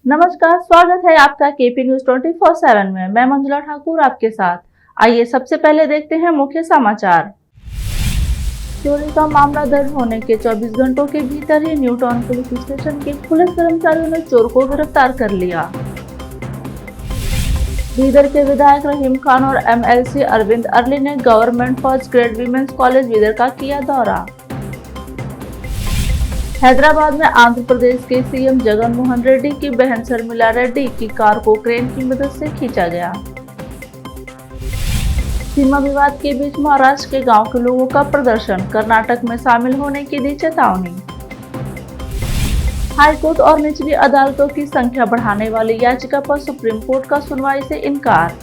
नमस्कार, स्वागत है आपका केपी न्यूज 24/7 में। मैं मंजुला ठाकुर आपके साथ। आइए सबसे पहले देखते हैं मुख्य समाचार। चोरी का मामला दर्ज होने के 24 घंटों के भीतर ही न्यू टाउन पुलिस स्टेशन के पुलिस कर्मचारियों ने चोर को गिरफ्तार कर लिया। बीदर के विधायक रहीम खान और एमएलसी अरविंद अरली ने government first grade women's college Bidar का किया दौरा। हैदराबाद में आंध्र प्रदेश के सीएम जगन मोहन रेड्डी की बहन शर्मिला रेड्डी की कार को क्रेन की मदद से खींचा गया। सीमा विवाद के बीच महाराष्ट्र के गांव के लोगों का प्रदर्शन, कर्नाटक में शामिल होने की दी चेतावनी। हाईकोर्ट और निचली अदालतों की संख्या बढ़ाने वाली याचिका पर सुप्रीम कोर्ट का सुनवाई से इनकार।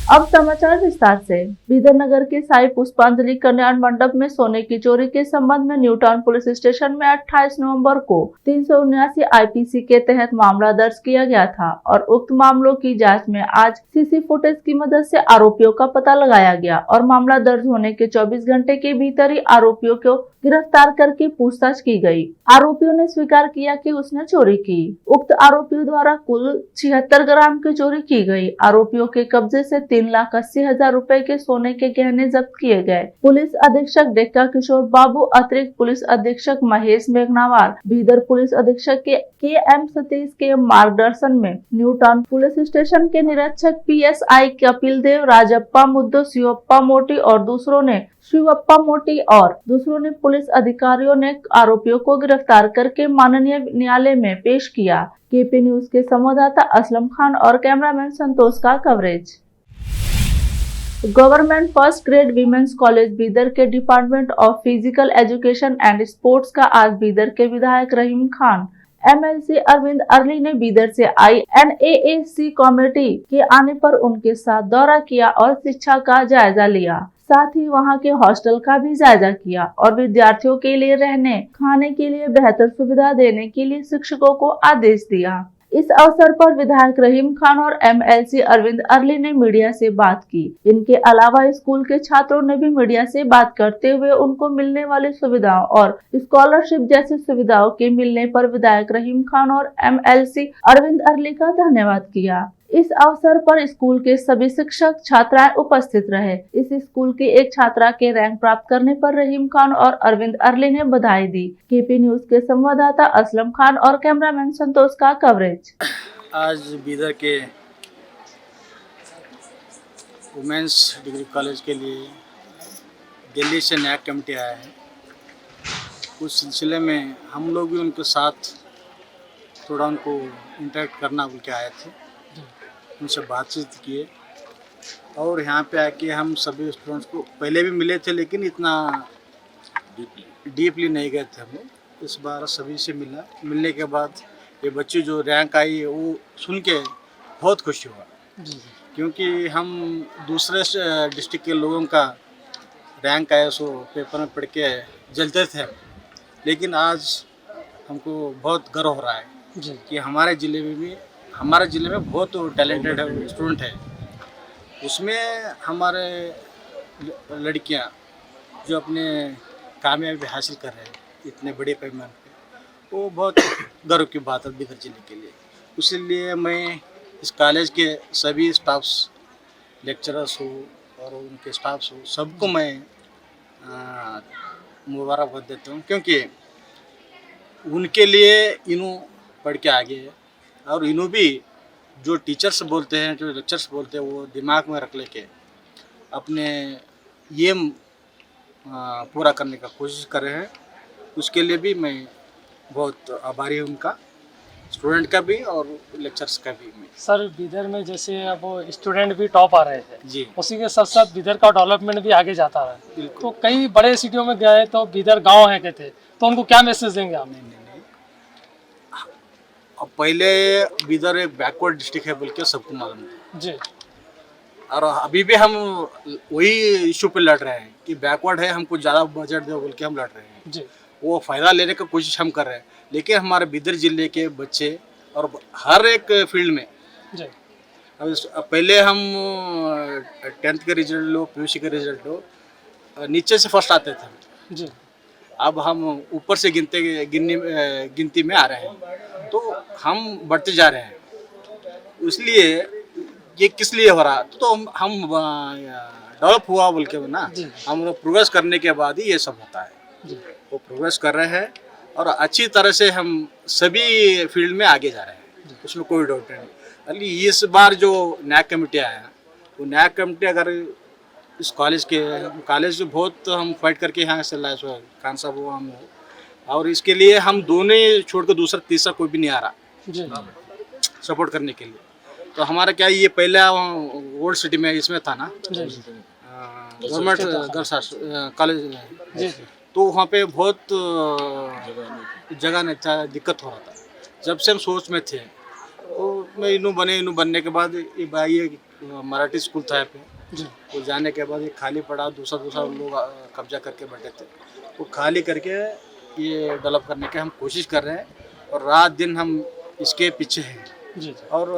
अब समाचार विस्तार से। बीदर नगर के साई पुष्पांजलि कल्याण मंडप में सोने की चोरी के संबंध में न्यू टाउन पुलिस स्टेशन में 28 नवंबर को 379 आईपीसी के तहत मामला दर्ज किया गया था और उक्त मामलों की जांच में आज सीसी फुटेज की मदद से आरोपियों का पता लगाया गया और मामला दर्ज होने के 24 घंटे के भीतर ही आरोपियों को गिरफ्तार करके पूछताछ की गई। आरोपियों ने स्वीकार किया कि उसने चोरी की। उक्त आरोपियों द्वारा कुल 76 ग्राम की चोरी की गई। आरोपियों के कब्जे से 3,80,000 रुपए के सोने के गहने जब्त किए गए। पुलिस अधीक्षक डेक्का किशोर बाबू, अतिरिक्त पुलिस अधीक्षक महेश मेघनावार, बीदर पुलिस अधीक्षक के एम सतीश के मार्गदर्शन में न्यू टाउन पुलिस स्टेशन के निरीक्षक PSI कपिल देव, राजप्पा मुद्दो, शिवप्पा मोटी और दूसरों ने पुलिस अधिकारियों ने आरोपियों को गिरफ्तार करके माननीय न्यायालय में पेश किया। केपी न्यूज के संवाददाता असलम खान और कैमरामैन संतोष का coverage. Government first grade women's college Bidar के department of physical education and sports का आज बीदर के विधायक रहीम खान, एमएलसी अरविंद अरली ने बीदर से आई NAAC कमेटी के आने पर उनके साथ दौरा किया और शिक्षा का जायजा लिया। साथ ही वहां के हॉस्टल का भी जायजा किया और विद्यार्थियों के लिए रहने खाने के लिए बेहतर सुविधा देने के लिए शिक्षकों को आदेश दिया। इस अवसर पर विधायक रहीम खान और एमएलसी अरविंद अरली ने मीडिया से बात की। इनके अलावा स्कूल के छात्रों ने भी मीडिया से बात करते हुए उनको मिलने वाली सुविधाओं और स्कॉलरशिप जैसी सुविधाओं के मिलने पर विधायक रहीम खान और एमएलसी अरविंद अरली का धन्यवाद किया। इस अवसर पर स्कूल के सभी शिक्षक छात्राएं उपस्थित रहे। इस स्कूल की एक छात्रा के रैंक प्राप्त करने पर रहीम खान और अरविंद अरली ने बधाई दी। केपी न्यूज के संवाददाता असलम खान और कैमरामैन संतोष का कवरेज। आज बीदर के वुमेंस डिग्री कॉलेज के लिए दिल्ली से नया कमेटी आया है। उस सिलसिले में हम लोग भी उनके साथ थोड़ा उनको इंटरेक्ट करना बोल के आए थे, उनसे बातचीत किए और यहाँ पे आके हम सभी स्टूडेंट्स को पहले भी मिले थे लेकिन इतना डीपली नहीं गए थे हम लोग। इस बार सभी से मिलने के बाद ये बच्ची जो रैंक आई वो सुन के बहुत खुशी हुआ, क्योंकि हम दूसरे डिस्ट्रिक्ट के लोगों का रैंक आया सो पेपर में पढ़ के जलते थे, लेकिन आज हमको बहुत गर्व हो रहा है कि हमारे ज़िले में बहुत टैलेंटेड स्टूडेंट है। उसमें हमारे लड़कियां जो अपने कामयाबी हासिल कर रहे हैं इतने बड़े पैमाने पे, वो बहुत गर्व की बात है बीदर जिले के लिए। इसीलिए मैं इस कॉलेज के सभी स्टाफ्स, लेक्चरर्स हो और उनके स्टाफ्स हो, सबको मैं मुबारकबाद देता हूँ, क्योंकि उनके लिए इन्हों पढ़ के आगे है और इन्हों भी जो टीचर्स बोलते हैं, जो लेक्चर्स बोलते हैं, वो दिमाग में रख लेके अपने ये पूरा करने का कोशिश कर रहे हैं। उसके लिए भी मैं बहुत आभारी हूँ उनका, स्टूडेंट का भी और लेक्चर्स का भी। मैं सर बीदर में जैसे अब स्टूडेंट भी टॉप आ रहे थे जी, उसी के साथ साथ बीदर का डेवलपमेंट भी आगे जाता रहा। तो कई बड़े सिटियों में गए तो बीदर गांव है कहते, तो उनको क्या मैसेज देंगे आप? नहीं। अब पहले बीदर एक बैकवर्ड डिस्ट्रिक्ट है बोल के सबको मालूम है जी, और अभी भी हम वही इशू पे लड़ रहे हैं कि बैकवर्ड है, हमको ज़्यादा बजट दो बोल के हम लड़ रहे हैं जी। वो फ़ायदा लेने का कोशिश हम कर रहे हैं, लेकिन हमारे बीदर ज़िले के बच्चे और हर एक फील्ड में जी अब पहले हम 10th का रिजल्ट लो, पीयूसी का रिजल्ट लो, नीचे से फर्स्ट आते थे। जी अब हम ऊपर से गिनती में आ रहे हैं, तो हम बढ़ते जा रहे हैं। इसलिए ये किस लिए हो रहा, तो हम डेवलप हुआ बोल के ना, जी। हम लोग प्रोग्रेस करने के बाद ही ये सब होता है। जी वो प्रोग्रेस कर रहे हैं और अच्छी तरह से हम सभी फील्ड में आगे जा रहे हैं, उसमें कोई डाउट नहीं। अली इस बार जो नया कमेटी आया, वो नया कमेटी अगर इस कॉलेज बहुत हम फाइट करके यहाँ से लाए, सो खान साहब वो हम हो, और इसके लिए हम दोनों ही छोड़ कर दूसरा तीसरा कोई भी नहीं आ रहा जी सपोर्ट करने के लिए। तो हमारा क्या ये पहला ओल्ड सिटी में इसमें था ना, जी गवर्नमेंट गर्ल्स कॉलेज, जी तो वहाँ पे बहुत जगह नहीं था, दिक्कत हो रहा था। जब से हम सोच में थे, तो मैं इनू बनने के बाद ये मराठी स्कूल था यहाँ पे, जी तो जाने के बाद ये खाली पड़ा, दूसरा लोग कब्जा करके बैठे थे, वो खाली करके ये डेवलप करने के हम कोशिश कर रहे हैं, और रात दिन हम इसके पीछे हैं। जी और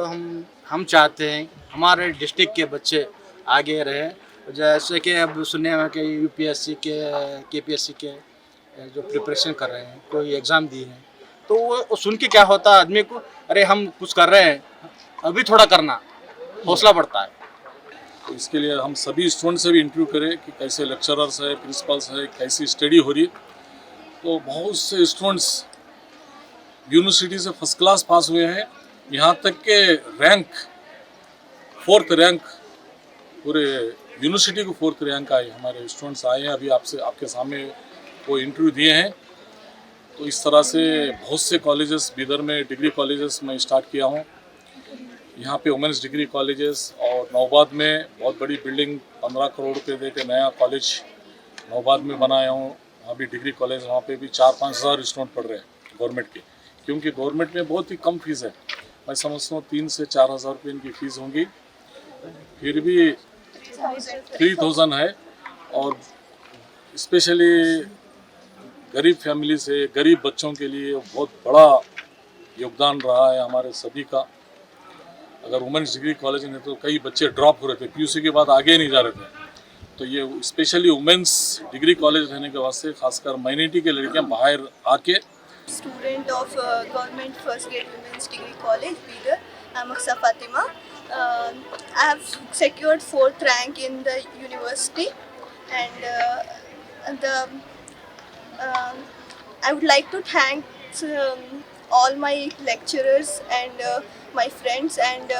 हम चाहते हैं हमारे डिस्ट्रिक्ट के बच्चे आगे रहे, जैसे कि अब सुने हैं कि यूपीएससी के केपीएससी के जो प्रिपरेशन कर रहे हैं, कोई एग्ज़ाम दिए हैं, तो वो सुन के क्या होता है आदमी को, अरे हम कुछ कर रहे हैं, अभी थोड़ा करना, हौसला बढ़ता है। तो इसके लिए हम सभी स्टूडेंट से भी इंटरव्यू करें कि कैसे लेक्चरर्स है, प्रिंसिपल्स है, कैसी स्टडी हो रही है। तो बहुत से स्टूडेंट्स यूनिवर्सिटी से फर्स्ट क्लास पास हुए हैं, यहाँ तक के रैंक 4th रैंक, पूरे यूनिवर्सिटी को 4th रैंक आए, हमारे स्टूडेंट्स आए हैं, अभी आपके सामने वो इंटरव्यू दिए हैं। तो इस तरह से बहुत से कॉलेजेस बीदर में, डिग्री कॉलेजेस में स्टार्ट किया हूँ। यहाँ पे वुमेंस डिग्री कॉलेजेस, और नौबाद में बहुत बड़ी बिल्डिंग 15 करोड़ रुपये दे के नया कॉलेज नौबाद में बनाया हूँ। वहाँ भी डिग्री कॉलेज, वहाँ पे भी 4-5 हज़ार स्टूडेंट पढ़ रहे हैं गवर्नमेंट के, क्योंकि गवर्नमेंट में बहुत ही कम फीस है। मैं समझता हूँ 3 से 4 हज़ार रुपये इनकी फ़ीस होंगी, फिर भी 3000 है। और स्पेशली गरीब फैमिली से, गरीब बच्चों के लिए बहुत बड़ा योगदान रहा है हमारे सभी का। अगर वुमेंस डिग्री कॉलेज में तो कई बच्चे ड्रॉप हो रहे थे, पीयूसी के बाद आगे नहीं जा रहे थे, तो ये स्पेशली वुमेंस डिग्री कॉलेज रहने के वास्ते खासकर माइनॉरिटी के लड़कियां बाहर आके। Student of Government First Grade Women's Degree College, Bidar. I'm Aksa Fatima. I have secured 4th rank in the university, and I would like to thank all my lecturers and my friends and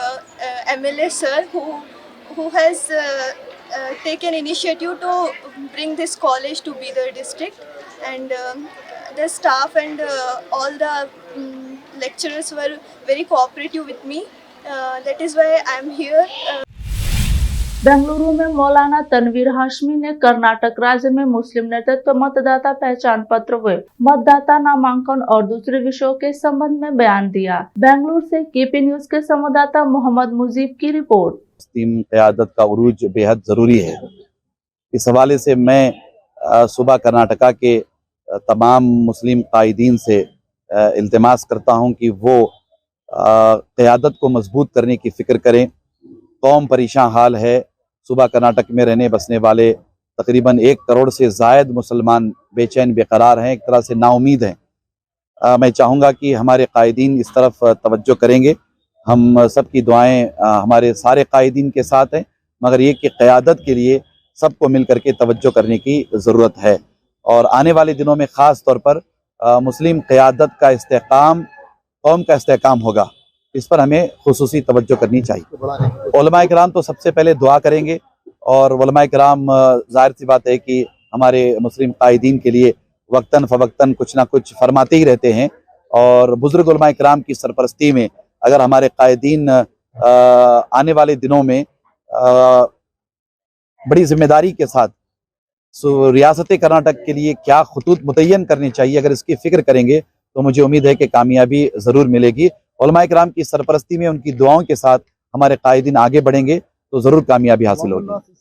MLA sir who has taken initiative to bring this college to Bidar district, and the staff and all the lecturers were very cooperative with me. That is why I am here. Bengaluru में मौलाना तनवीर हाशमी ने कर्नाटक राज्य में मुस्लिम नेतृत्व मतदाता पहचान पत्र व मतदाता नामांकन और दूसरे विषयों के संबंध में बयान दिया। बेंगलुरु से केपी न्यूज के संवाददाता मोहम्मद मुजीब की रिपोर्ट। मुस्लिम क़यादत का उरूज बेहद जरूरी है। इस हवाले से मैं सुबह कर्नाटका के तमाम मुस्लिम कायदीन से इल्तिमास करता हूं कि वो क़यादत को मजबूत करने की फ़िक्र करें। कौम परेशान हाल है। सुबह कर्नाटक में रहने बसने वाले तकरीबन 1 करोड़ से ज़ायद मुसलमान बेचैन बेकरार हैं, एक तरह से नाउमीद हैं। मैं चाहूँगा कि हमारे कायदीन इस तरफ तवज्जो करेंगे। हम सब की दुआएं हमारे सारे कायदीन के साथ हैं, मगर ये कि क़यादत के लिए सबको मिल करके तवज्जो करने की ज़रूरत है। और आने वाले दिनों में ख़ास तौर पर मुस्लिम क़यादत का इस्तेहकाम, कौम का इस्तेहकाम होगा, इस पर हमें खुसूसी तवज्जो करनी चाहिए। उलमा इकराम तो सबसे पहले दुआ करेंगे, और उलमा इकराम ज़ाहिर सी बात है कि हमारे मुस्लिम कायदीन के लिए वक्तन फ़वक्तन कुछ ना कुछ फरमाते ही रहते हैं। और बुज़ुर्ग उलमा इकराम की सरपरस्ती में अगर हमारे कायदीन आने वाले दिनों में बड़ी जिम्मेदारी के साथ रियासत कर्नाटक के लिए क्या खुतूत मुतय्यन करने चाहिए, अगर इसकी फ़िक्र करेंगे तो मुझे उम्मीद है कि कामयाबी ज़रूर मिलेगी। उलमा इकराम की सरपरस्ती में, उनकी दुआओं के साथ हमारे कायदीन आगे बढ़ेंगे तो ज़रूर कामयाबी हासिल होगी।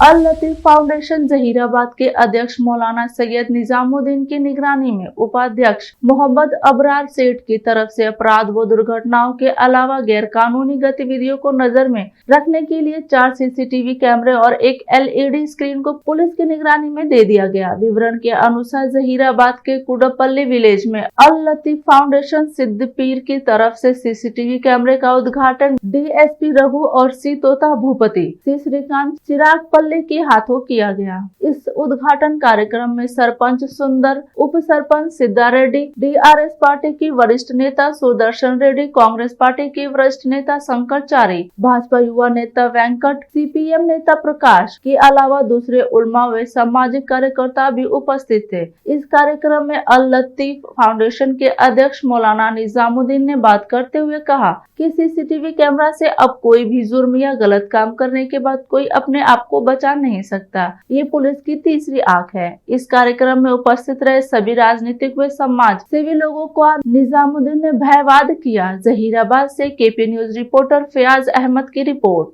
अल लतीफ फाउंडेशन जहीराबाद के अध्यक्ष मौलाना सैयद निजामुद्दीन की निगरानी में उपाध्यक्ष मोहम्मद अबरार सेठ की तरफ से अपराध व दुर्घटनाओं के अलावा गैरकानूनी गतिविधियों को नजर में रखने के लिए 4 सीसीटीवी कैमरे और एक LED स्क्रीन को पुलिस की निगरानी में दे दिया गया। विवरण के अनुसार जहीराबाद के कुडपल्ली विलेज में अल लतीफ फाउंडेशन सिद्दपीर की तरफ से सीसीटीवी कैमरे का उद्घाटन DSP रघु और C तोता भूपति C श्रीकांत चिराग पल्ले के हाथों किया गया। इस उद्घाटन कार्यक्रम में सरपंच सुंदर, उप सरपंच सिद्धा रेड्डी, DRS पार्टी की वरिष्ठ नेता सुदर्शन रेड्डी, कांग्रेस पार्टी के वरिष्ठ नेता शंकरचारी, भाजपा युवा नेता वेंकट, CPM नेता प्रकाश के अलावा दूसरे उलमा व सामाजिक कार्यकर्ता भी उपस्थित थे। इस कार्यक्रम में अल लतीफ फाउंडेशन के अध्यक्ष मौलाना निजामुद्दीन ने बात करते हुए कहा कि CCTV कैमरा से अब कोई भी जुर्म या गलत काम करने के बाद कोई अपने आप को बचा नहीं सकता। ये पुलिस की तीसरी आंख है। इस कार्यक्रम में उपस्थित रहे सभी राजनीतिक व समाज सेवी लोगों को निजामुद्दीन ने भयवाद किया। जहीराबाद से KP news reporter Fayaz Ahmed की रिपोर्ट।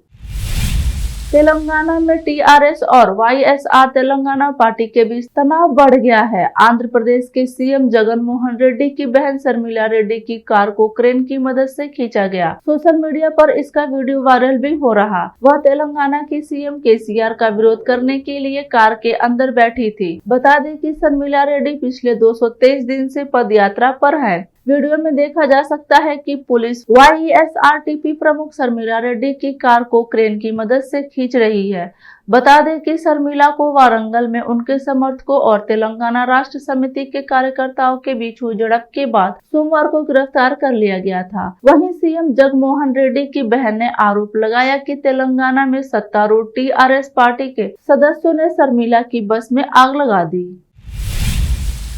तेलंगाना में TRS और YSR तेलंगाना पार्टी के बीच तनाव बढ़ गया है। आंध्र प्रदेश के CM जगन मोहन रेड्डी की बहन शर्मिला रेड्डी की कार को क्रेन की मदद से खींचा गया। सोशल मीडिया पर इसका वीडियो वायरल भी हो रहा। वह तेलंगाना की CM KCR का विरोध करने के लिए कार के अंदर बैठी थी। बता दें कि शर्मिला रेड्डी पिछले 223 दिन से पदयात्रा पर है। वीडियो में देखा जा सकता है कि पुलिस YSRTP प्रमुख शर्मिला रेड्डी की कार को क्रेन की मदद से खींच रही है। बता दें कि शर्मिला को वारंगल में उनके समर्थकों और तेलंगाना राष्ट्र समिति के कार्यकर्ताओं के बीच हुई झड़प के बाद सोमवार को गिरफ्तार कर लिया गया था। वहीं CM जगमोहन रेड्डी की बहन ने आरोप लगाया कि तेलंगाना में सत्तारूढ़ TRS पार्टी के सदस्यों ने शर्मिला की बस में आग लगा दी।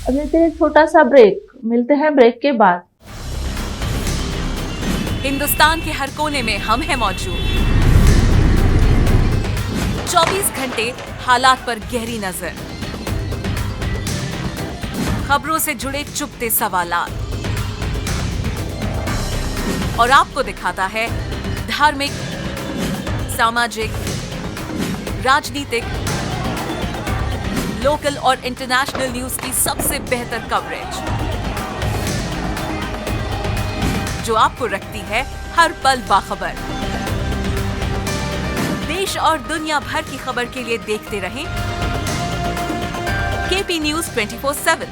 अब लेते हैं छोटा सा ब्रेक, मिलते हैं ब्रेक के बाद। हिंदुस्तान के हर कोने में हम हैं मौजूद। 24 घंटे हालात पर गहरी नजर, खबरों से जुड़े चुपते सवालात और आपको दिखाता है धार्मिक, सामाजिक, राजनीतिक, लोकल और इंटरनेशनल न्यूज की सबसे बेहतर कवरेज जो आपको रखती है हर पल बाखबर। देश और दुनिया भर की खबर के लिए देखते रहें KP न्यूज 24/7।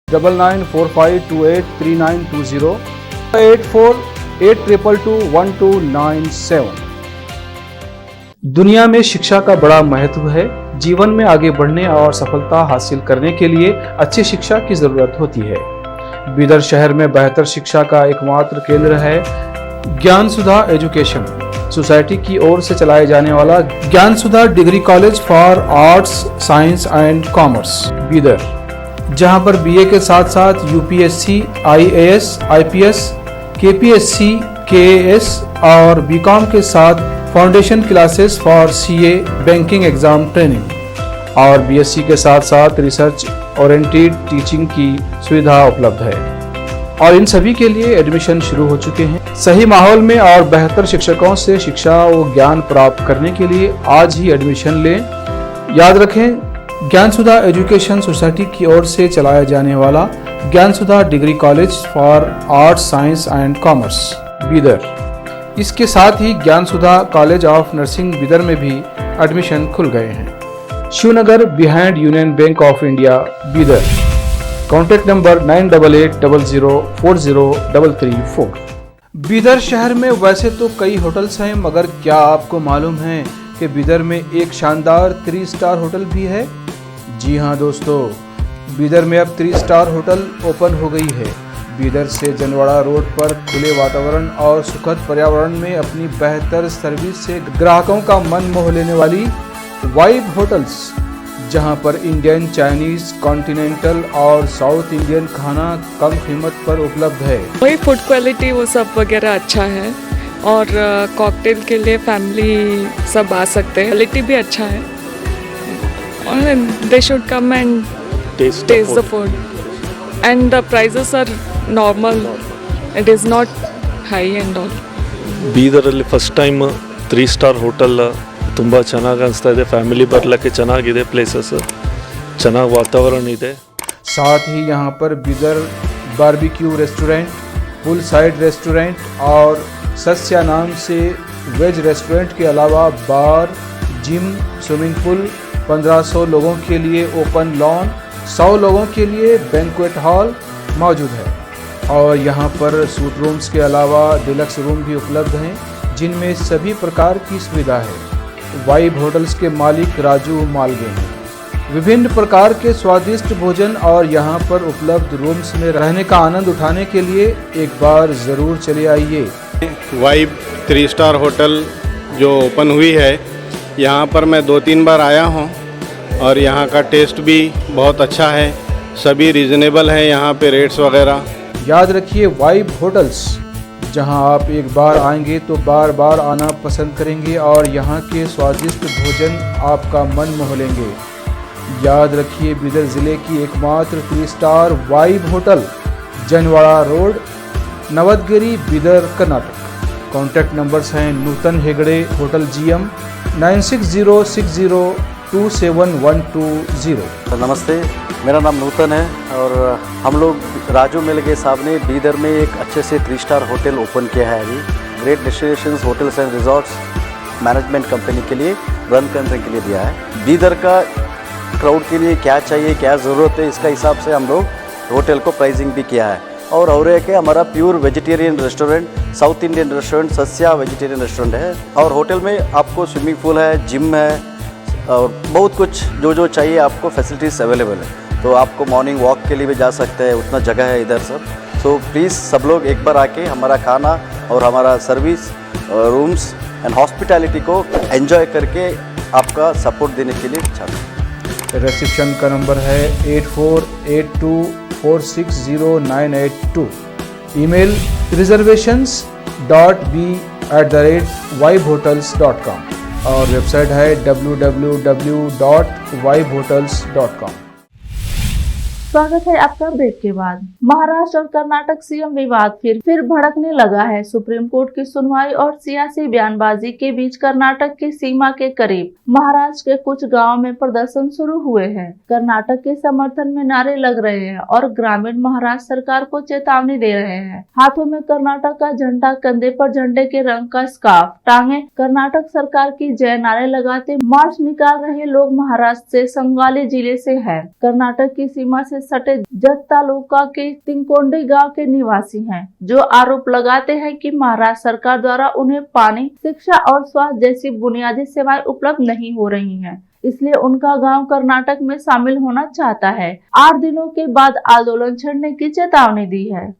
$9945283920 8482221297। दुनिया में शिक्षा का बड़ा महत्व है। जीवन में आगे बढ़ने और सफलता हासिल करने के लिए अच्छी शिक्षा की जरूरत होती है। बीदर शहर में बेहतर शिक्षा का एकमात्र केंद्र है ज्ञान सुधा एजुकेशन सोसाइटी की ओर से चलाए जाने वाला Gyan Sudha degree college for arts, science and commerce Bidar, जहां पर BA के साथ साथ UPSC, IAS, IPS, KPSC, KAS और BCom के साथ foundation classes for CA banking exam training और BSc के साथ साथ रिसर्च ओरिएंटेड टीचिंग की सुविधा उपलब्ध है और इन सभी के लिए एडमिशन शुरू हो चुके हैं। सही माहौल में और बेहतर शिक्षकों से शिक्षा व ज्ञान प्राप्त करने के लिए आज ही एडमिशन लें। याद रखें, ज्ञान सुधा एजुकेशन सोसाइटी की ओर से चलाया जाने वाला Gyan Sudha degree college for arts, science and commerce Bidar. इसके साथ ही Gyan Sudha college of nursing Bidar में भी एडमिशन खुल गए हैं। Shivnagar behind union bank of India Bidar. Contact number 988800403334। Bidar शहर में वैसे तो कई होटल्स हैं, मगर क्या आपको मालूम है कि बीदर में एक शानदार 3 स्टार होटल भी है? जी हाँ दोस्तों, बीदर में अब 3 स्टार होटल ओपन हो गई है। बीदर से जनवाड़ा रोड पर खुले वातावरण और सुखद पर्यावरण में अपनी बेहतर सर्विस से ग्राहकों का मन मोह लेने वाली वाइब होटल्स, जहां पर इंडियन, चाइनीज, कॉन्टिनेंटल और साउथ इंडियन खाना कम कीमत पर उपलब्ध है। वही फूड क्वालिटी वो सब वगैरह अच्छा है और कॉकटेल के लिए फैमिली सब आ सकते हैं। क्वालिटी भी अच्छा है और they should come and taste the food and the prices are normal, it is not high and all. ಬೀದರಲ್ಲಿ ಫಸ್ಟ್ ಟೈಮ್ 3 ಸ್ಟಾರ್ ಹೋಟೆಲ್ ತುಂಬ ಚೆನ್ನಾಗಿ ಅನಿಸ್ತಾ ಇದೆ, ಫ್ಯಾಮಿಲಿ ಬರಲಿಕ್ಕೆ ಚೆನ್ನಾಗಿದೆ, ಪ್ಲೇಸಸ್ ಚೆನ್ನಾಗಿ ವಾತಾವರಣ ಇದೆ। साथ ही यहाँ पर बीदर बारबेक्यू रेस्टोरेंट, पुल साइड रेस्टोरेंट और सस्या नाम से वेज रेस्टोरेंट के अलावा बार, जिम, स्विमिंग पूल, 1500 लोगों के लिए ओपन लॉन, 100 लोगों के लिए बैंक्वेट हॉल मौजूद है। और यहाँ पर सूट रूम्स के अलावा डिलक्स रूम भी उपलब्ध हैं, जिनमें सभी प्रकार की सुविधा है। वाइब होटल्स के मालिक राजू मालगे हैं। विभिन्न प्रकार के स्वादिष्ट भोजन और यहाँ पर उपलब्ध रूम्स में रहने का आनंद उठाने के लिए एक बार ज़रूर चले आइए। वाइब 3 स्टार होटल जो ओपन हुई है, यहाँ पर मैं 2-3 बार आया हूँ और यहाँ का टेस्ट भी बहुत अच्छा है, सभी रीज़नेबल हैं यहाँ पे रेट्स वगैरह। याद रखिए वाइब होटल्स, जहां आप एक बार आएंगे तो बार बार आना पसंद करेंगे और यहाँ के स्वादिष्ट भोजन आपका मन मोह लेंगे। याद रखिए बीदर ज़िले की एकमात्र 3 star vibe hotel, Janwada road, Navadgiri, Bidar, Karnataka. Contact numbers हैं नूतन हेगड़े, होटल GM 9606027120। नमस्ते, मेरा नाम नूतन है और हम लोग राजू मिलगे साहब ने बीदर में एक अच्छे से 3 स्टार होटल ओपन किया है। अभी great destinations hotels and resorts management company के लिए रन करने के लिए दिया है। बीदर का क्राउड के लिए क्या चाहिए, क्या ज़रूरत है, इसका हिसाब से हम लोग होटल को प्राइसिंग भी किया है। और एक है हमारा pure vegetarian restaurant, south Indian restaurant, Sasya vegetarian restaurant है। और होटल में आपको स्विमिंग पूल है, जिम है और बहुत कुछ जो चाहिए आपको फैसिलिटीज़ अवेलेबल है। तो आपको मॉर्निंग वॉक के लिए भी जा सकते हैं, उतना जगह है इधर सब। तो प्लीज़ सब लोग एक बार आके हमारा खाना और हमारा सर्विस, रूम्स एंड हॉस्पिटैलिटी को एंजॉय करके आपका सपोर्ट देने के लिए चाहते हैं। रिसेप्शन का नंबर है 8482460982। ईमेल reservations.b@vibehotels.com और वेबसाइट है www.vibehotels.com। स्वागत है आपका ब्रेक के बाद। महाराष्ट्र और कर्नाटक सीएम विवाद फिर भड़कने लगा है। सुप्रीम कोर्ट की सुनवाई और सियासी बयानबाजी के बीच कर्नाटक की सीमा के करीब महाराष्ट्र के कुछ गांवों में प्रदर्शन शुरू हुए हैं। कर्नाटक के समर्थन में नारे लग रहे हैं और ग्रामीण महाराष्ट्र सरकार को चेतावनी दे रहे हैं। हाथों में कर्नाटक का झंडा, कंधे पर झंडे के रंग का स्कार्फ टांगे कर्नाटक सरकार की जय नारे लगाते मार्च निकाल रहे लोग महाराष्ट्र से संगाली जिले से हैं। कर्नाटक की सीमा से सटे जत तालुका के तिंकोंडी गांव के निवासी हैं, जो आरोप लगाते हैं कि महाराष्ट्र सरकार द्वारा उन्हें पानी, शिक्षा और स्वास्थ्य जैसी बुनियादी सेवाएं उपलब्ध नहीं हो रही हैं। इसलिए उनका गांव कर्नाटक में शामिल होना चाहता है। 8 दिनों के बाद आंदोलन छेड़ने की चेतावनी दी है।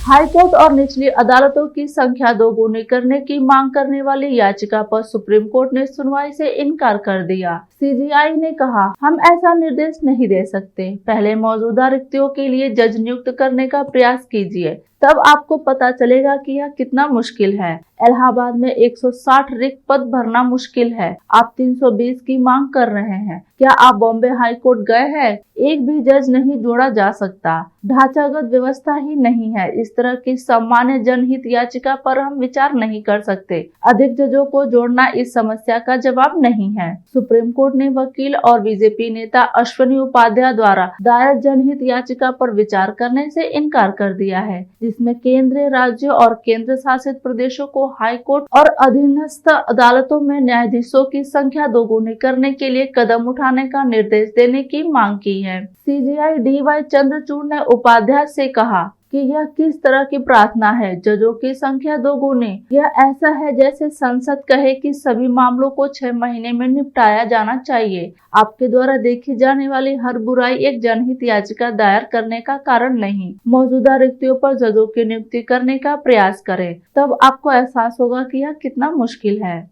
हाईकोर्ट और निचली अदालतों की संख्या दोगुनी करने की मांग करने वाली याचिका पर सुप्रीम कोर्ट ने सुनवाई से इनकार कर दिया। सीजीआई ने कहा, हम ऐसा निर्देश नहीं दे सकते। पहले मौजूदा रिक्तियों के लिए जज नियुक्त करने का प्रयास कीजिए, तब आपको पता चलेगा कि यह कितना मुश्किल है। इलाहाबाद में 160 रिक्त पद भरना मुश्किल है। आप 320 की मांग कर रहे हैं। क्या आप बॉम्बे हाई कोर्ट गए हैं? एक भी जज नहीं जोड़ा जा सकता। ढांचागत व्यवस्था ही नहीं है। इस तरह की सामान्य जनहित याचिका पर हम विचार नहीं कर सकते। अधिक जजों को जोड़ना इस समस्या का जवाब नहीं है। सुप्रीम कोर्ट ने वकील और बीजेपी नेता अश्विनी उपाध्याय द्वारा दायर जनहित याचिका पर विचार करने से इनकार कर दिया है, जिसमें केंद्रीय राज्यों और केंद्र शासित प्रदेशों को हाई कोर्ट और अधीनस्थ अदालतों में न्यायाधीशों की संख्या दोगुनी करने के लिए कदम उठाने का निर्देश देने की मांग की है। सीजीआई DY चंद्रचूड़ ने उपाध्याय से कहा कि यह किस तरह की प्रार्थना है। जजों की संख्या दोगुनी। यह ऐसा है जैसे संसद कहे कि सभी मामलों को 6 महीने में निपटाया जाना चाहिए। आपके द्वारा देखी जाने वाली हर बुराई एक जनहित याचिका दायर करने का कारण नहीं। मौजूदा रिक्तियों पर जजों की नियुक्ति करने का प्रयास करें, तब आपको एहसास होगा कि यह कितना मुश्किल है।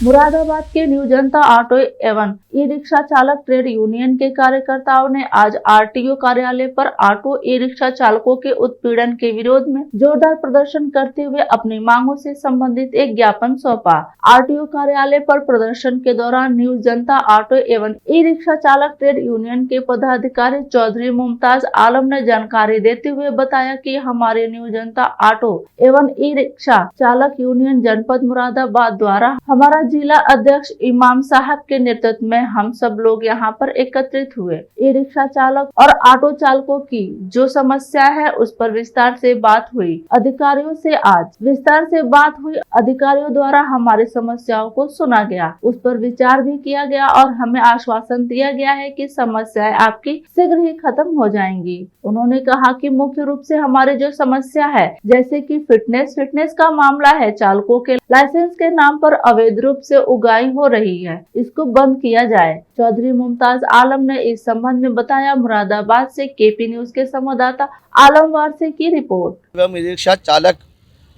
मुरादाबाद के न्यू जनता ऑटो एवं ई रिक्शा चालक ट्रेड यूनियन के कार्यकर्ताओं ने आज आरटीओ कार्यालय पर ऑटो ई रिक्शा चालकों के उत्पीड़न के विरोध में जोरदार प्रदर्शन करते हुए अपनी मांगों से संबंधित एक ज्ञापन सौंपा। आरटीओ कार्यालय पर प्रदर्शन के दौरान न्यू जनता ऑटो एवं ई रिक्शा चालक ट्रेड यूनियन के पदाधिकारी चौधरी मुमताज आलम ने जानकारी देते हुए बताया कि हमारे न्यू जनता ऑटो एवं ई रिक्शा चालक यूनियन जनपद मुरादाबाद द्वारा हमारा जिला अध्यक्ष इमाम साहब के नेतृत्व में हम सब लोग यहाँ पर एकत्रित हुए। ई रिक्शा चालक और ऑटो चालकों की जो समस्या है उस पर विस्तार से बात हुई। अधिकारियों से आज विस्तार से बात हुई। अधिकारियों द्वारा हमारी समस्याओं को सुना गया, उस पर विचार भी किया गया और हमें आश्वासन दिया गया है कि समस्याएं आपकी शीघ्र ही खत्म हो जाएंगी। उन्होंने कहा कि मुख्य रूप से हमारी जो समस्या है जैसे कि फिटनेस का मामला है, चालकों के लाइसेंस के नाम पर अवैध रूप से उगाही हो रही है, इसको बंद किया जाए। चौधरी मुमताज आलम ने इस संबंध में बताया। मुरादाबाद से केपी न्यूज के संवाददाता आलम वारसी की रिपोर्ट। एवं ई रिक्शा चालक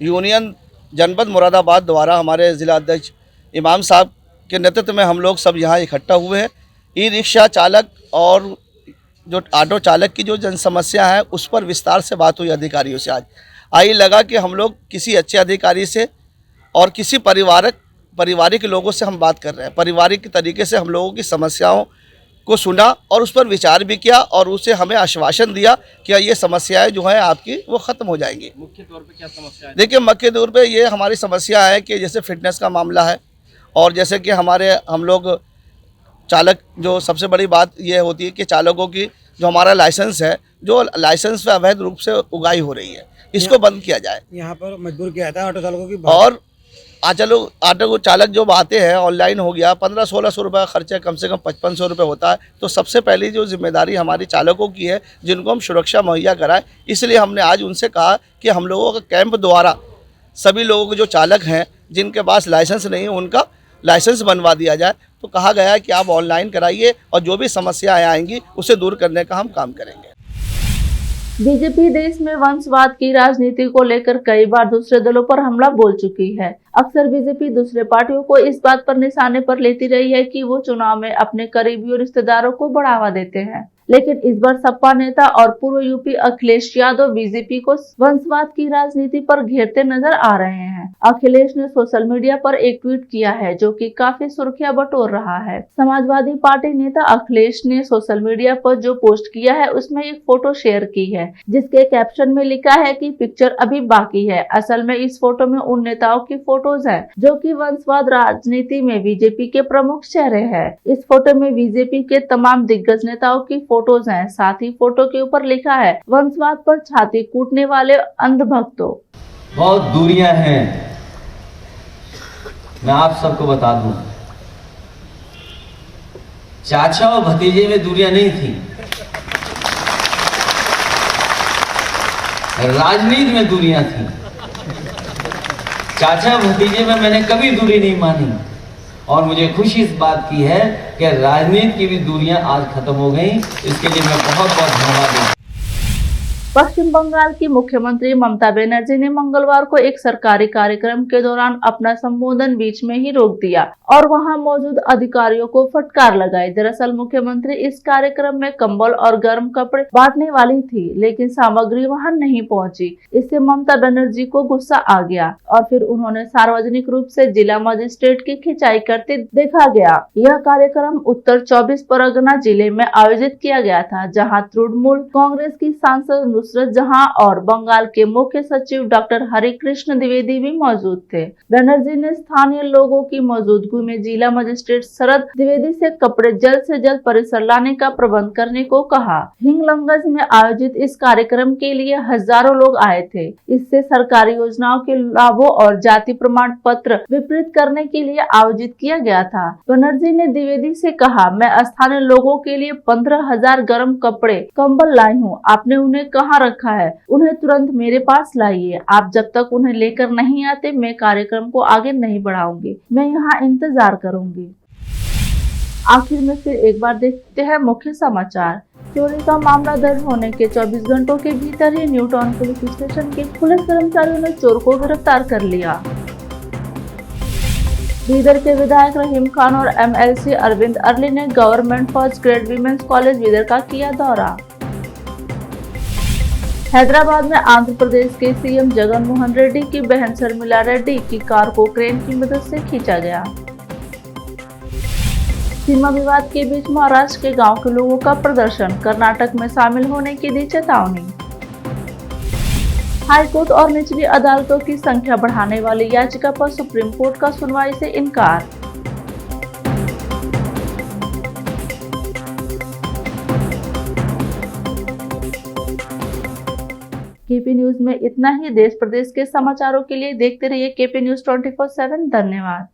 यूनियन जनपद मुरादाबाद द्वारा हमारे जिला अध्यक्ष इमाम साहब के नेतृत्व में हम लोग सब यहाँ इकट्ठा हुए हैं। ई रिक्शा चालक और जो ऑटो चालक की जो जन समस्या है उस पर विस्तार से बात हुई अधिकारियों से। आज लगा कि हम लोग किसी अच्छे अधिकारी से और किसी पारिवारिक लोगों से हम बात कर रहे हैं। पारिवारिक तरीके से हम लोगों की समस्याओं को सुना और उस पर विचार भी किया और उसे हमें आश्वासन दिया कि ये समस्याएं जो है आपकी वो ख़त्म हो जाएंगी। मुख्य तौर पे क्या समस्या है? देखिए, मुख्य तौर पे ये हमारी समस्या है कि जैसे फिटनेस का मामला है और जैसे कि हम लोग चालक, जो सबसे बड़ी बात ये होती है कि चालकों की जो हमारा लाइसेंस है, जो लाइसेंस पे अवैध रूप से उगाही हो रही है, इसको बंद किया जाए। यहाँ पर मजबूर किया जाता है ऑटो चालकों की। और ऑटो चालक जो आते हैं, ऑनलाइन हो गया, 1500-1600 रुपये खर्चा, कम से कम 5500 रुपये होता है। तो सबसे पहली जो जिम्मेदारी हमारी चालकों की है, जिनको हम सुरक्षा मुहैया कराएं। इसलिए हमने आज उनसे कहा कि हम लोगों का कैंप द्वारा सभी लोगों के जो चालक हैं जिनके पास लाइसेंस नहीं है उनका लाइसेंस बनवा दिया जाए। तो कहा गया है कि आप ऑनलाइन कराइए और जो भी समस्याएं आएंगी उसे दूर करने का हम काम करेंगे। बीजेपी देश में वंशवाद की राजनीति को लेकर कई बार दूसरे दलों पर हमला बोल चुकी है। अक्सर बीजेपी दूसरे पार्टियों को इस बात पर निशाने पर लेती रही है कि वो चुनाव में अपने करीबी रिश्तेदारों को बढ़ावा देते हैं, लेकिन इस बार सपा नेता और पूर्व यूपी अखिलेश यादव बीजेपी को वंशवाद की राजनीति पर घेरते नजर आ रहे हैं। अखिलेश ने सोशल मीडिया पर एक ट्वीट किया है जो कि काफी सुर्खियां बटोर रहा है। समाजवादी पार्टी नेता अखिलेश ने सोशल मीडिया पर जो पोस्ट किया है उसमें एक फोटो शेयर की है जिसके कैप्शन में लिखा है कि पिक्चर अभी बाकी है। असल में इस फोटो में उन नेताओं की फोटोज हैं जो कि वंशवाद राजनीति में बीजेपी के प्रमुख चेहरे हैं। इस फोटो में बीजेपी के तमाम दिग्गज नेताओं की फोटोज हैं। साथ ही फोटो के ऊपर लिखा है, वंशवाद पर छाती कूटने वाले अंधभक्तों। बहुत दूरियां हैं, मैं आप सबको बता दूं, चाचा और भतीजे में दूरियां नहीं थी, राजनीति में दूरियां थी। चाचा भतीजे में मैंने कभी दूरी नहीं मानी और मुझे खुशी इस बात की है कि राजनीति की भी दूरियां आज खत्म हो गई। इसके लिए मैं बहुत बहुत धन्यवाद दूं। पश्चिम बंगाल की मुख्यमंत्री ममता बनर्जी ने मंगलवार को एक सरकारी कार्यक्रम के दौरान अपना संबोधन बीच में ही रोक दिया और वहां मौजूद अधिकारियों को फटकार लगाई। दरअसल मुख्यमंत्री इस कार्यक्रम में कंबल और गर्म कपड़े बांटने वाली थी, लेकिन सामग्री वहां नहीं पहुंची। इससे ममता बनर्जी को गुस्सा आ गया और फिर उन्होंने सार्वजनिक रूप से जिला मजिस्ट्रेट की खिंचाई करते देखा गया। यह कार्यक्रम उत्तर 24 परगना जिले में आयोजित किया गया था, जहाँ तृणमूल कांग्रेस की सांसद नुसरत जहां और बंगाल के मुख्य सचिव डॉक्टर हरिकृष्ण द्विवेदी भी मौजूद थे। बनर्जी ने स्थानीय लोगों की मौजूदगी में जिला मजिस्ट्रेट शरद द्विवेदी से कपड़े जल्द से जल्द परिसर लाने का प्रबंध करने को कहा। हिंगलंगज में आयोजित इस कार्यक्रम के लिए हजारों लोग आए थे। इससे सरकारी योजनाओं के लाभों और जाति प्रमाण पत्र वितरित करने के लिए आयोजित किया गया था। बनर्जी ने द्विवेदी से कहा, मैं स्थानीय लोगों के लिए 15,000 गर्म कपड़े कंबल लाई हूँ। आपने उन्हें कहा कहाँ रखा है, उन्हें तुरंत मेरे पास लाइए। आप जब तक उन्हें लेकर नहीं आते, मैं कार्यक्रम को आगे नहीं बढ़ाऊंगी। मैं यहाँ इंतजार करूंगी। आखिर में फिर एक बार देखते हैं मुख्य समाचार। चोरी का मामला दर्ज होने के 24 घंटों के भीतर ही न्यू टाउन पुलिस स्टेशन के पुलिस कर्मचारियों ने चोर को गिरफ्तार कर लिया। बीदर के विधायक रहीम खान और एमएलसी अरविंद अर्ली ने government first grade women's college Bidar का किया दौरा। हैदराबाद में आंध्र प्रदेश के सीएम जगन मोहन रेड्डी की बहन शर्मिला रेड्डी की कार को क्रेन की मदद से खींचा गया। सीमा विवाद के बीच महाराष्ट्र के गांव के लोगों का प्रदर्शन, कर्नाटक में शामिल होने की दी चेतावनी। हाईकोर्ट और निचली अदालतों की संख्या बढ़ाने वाली याचिका पर सुप्रीम कोर्ट का सुनवाई से इनकार। केपी न्यूज में इतना ही। देश प्रदेश के समाचारों के लिए देखते रहिए केपी न्यूज 24/7। धन्यवाद।